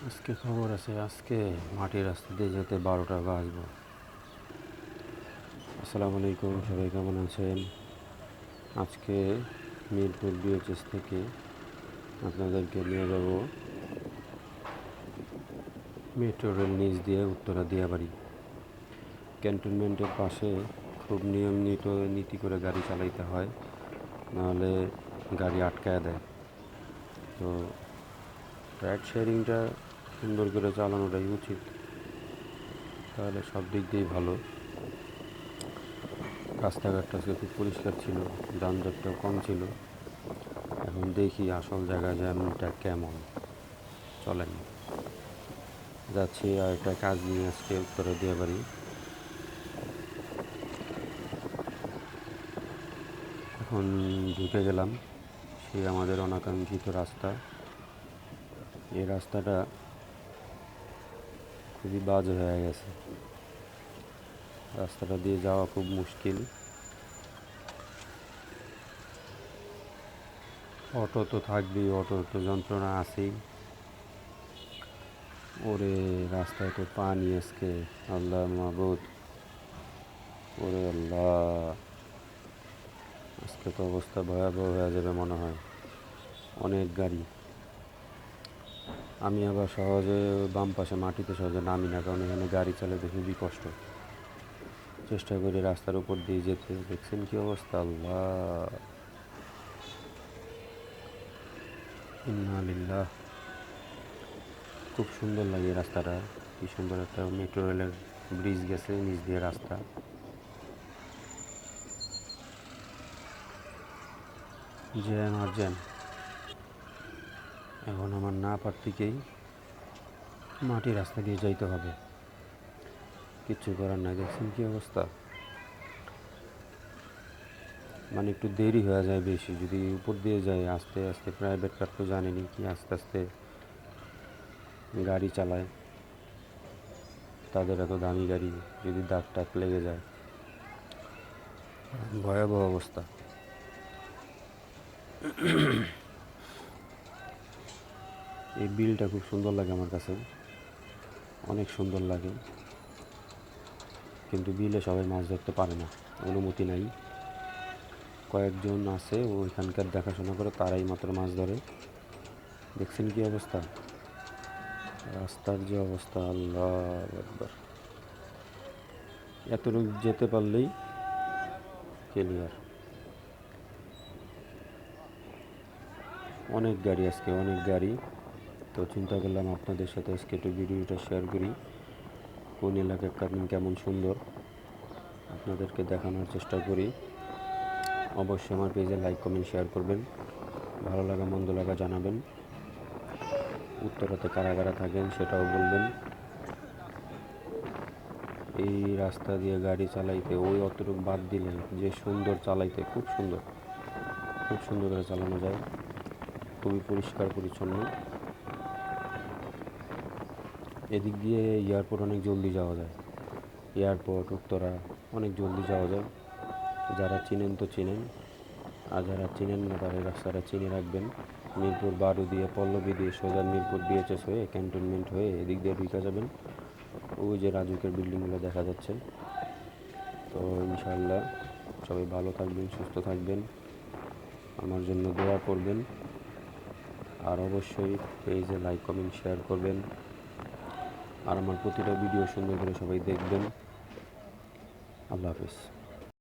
আজকে খবর আছে, আজকে মাটির রাস্তা দিয়ে যেতে 12টা বাজবো। আসসালামু আলাইকুম, সবাই কেমন আছেন? আজকে মিরপুর বিএচএস থেকে আপনাদেরকে নিয়ে যাব মেট্রো রেল নিচ দিয়ে উত্তরা দিয়াবাড়ি। ক্যান্টনমেন্টের পাশে খুব নীতি করে গাড়ি চালাইতে হয়, নাহলে গাড়ি আটকায় দেয়। তো রাইড শেয়ারিংটা সুন্দর করে চালানোটাই উচিত, তাহলে সব দিক দিয়েই ভালো। রাস্তাঘাটটা আজকে খুব পরিষ্কার ছিল, যানজটটাও কম ছিল। এখন দেখি আসল জায়গা জ্যামটা কেমন। চলেন যাচ্ছি আর একটা কাজ নিয়ে আজকে উত্তরা দিয়াবাড়ি। এখন ঢুকে গেলাম সেই আমাদের অনাকাঙ্ক্ষিত রাস্তা। এই রাস্তাটা খুবই বাজে হয়ে গেছে, রাস্তাটা দিয়ে যাওয়া খুব মুশকিল। অটো তো থাকবেই, অটোর তো যন্ত্রণা আছেই। ওরে রাস্তায় তো পানি আজকে, আল্লাহ মাবুদ, ওরে আল্লাহ, আজকে তো অবস্থা ভয়াবহ হয়ে যাবে মনে হয়। অনেক গাড়ি। আমি আবার সহজে বাম পাশে মাটিতে সহজে নামি না, কারণ এখানে গাড়ি চালাতে খুবই কষ্ট। চেষ্টা করি রাস্তার উপর দিয়ে যেতে। দেখছেন কি অবস্থা, আল্লাহ, ইন্না লিল্লাহ। খুব সুন্দর লাগে রাস্তাটা, কি সুন্দর একটা মেট্রো রেলের ব্রিজ গেছে নিচ দিয়ে রাস্তা। জ্যাম আর জ্যাম। এখন আমার না পারতেই মাটি রাস্তা দিয়ে যাইতে হবে, কিচ্ছু করার নাই। দেখছেন কি অবস্থা, মানে একটু দেরি হয়ে যায় বেশি যদি উপর দিয়ে যায়। আস্তে আস্তে প্রাইভেট কার তো জানেনি কি আস্তে আস্তে গাড়ি চালায়, তাদের এত দামি গাড়ি, যদি দাগ টাক লেগে যায় ভয়াবহ অবস্থা। এই বিলটা খুব সুন্দর লাগে আমার কাছে, অনেক সুন্দর লাগে, কিন্তু বিলে সবাই মাছ ধরতে পারে না, অনুমতি নাই। কয়েকজন আছে ওইখানকার দেখাশোনা করে, তারাই মাত্র মাছ ধরে। দেখছেন কি অবস্থা, রাস্তার যে অবস্থা, আল্লাহ একবার। এতটুকু যেতে পারলেই ক্লিয়ার। অনেক গাড়ি আজকে, অনেক গাড়ি। তো চিন্তা করলাম আপনাদের সাথে আজকে একটু ভিডিওটা শেয়ার করি, কোন এলাকা কেমন সুন্দর আপনাদেরকে দেখানোর চেষ্টা করি। অবশ্যই আমার পেজে লাইক কমেন্ট শেয়ার করবেন, ভালো লাগা মন্দ লাগা জানাবেন। উত্তরাতে কারা কারা থাকেন সেটাও বলবেন। এই রাস্তা দিয়ে গাড়ি চালাইতে ওই অতটুকু বাদ দিলে যে সুন্দর চালাইতে, খুব সুন্দর, খুব সুন্দর করে চালানো যায়, খুবই পরিষ্কার পরিচ্ছন্ন। এদিক দিয়ে এয়ারপোর্ট অনেক জলদি যাওয়া যায়, এয়ারপোর্ট উত্তরা অনেক জলদি যাওয়া যায়। যারা চিনেন তো চিনেন, আর যারা চিনেন না তারা রাস্তাটা চিনে রাখবেন। মিরপুর 12 দিয়ে পল্লবী দিয়ে সোজা মিরপুর বিএচএস হয়ে ক্যান্টনমেন্ট হয়ে এদিক দিয়ে ঢুকে যাবেন। ওই যে রাজুকের বিল্ডিংগুলো দেখা যাচ্ছে। তো ইনশাআল্লাহ সবাই ভালো থাকবেন, সুস্থ থাকবেন, আমার জন্য দোয়া করবেন, আর অবশ্যই পেজে লাইক কমেন্ট শেয়ার করবেন, আর আমার প্রতিটা ভিডিও সুন্দর করে সবাই দেখবেন। আল্লাহ হাফিজ।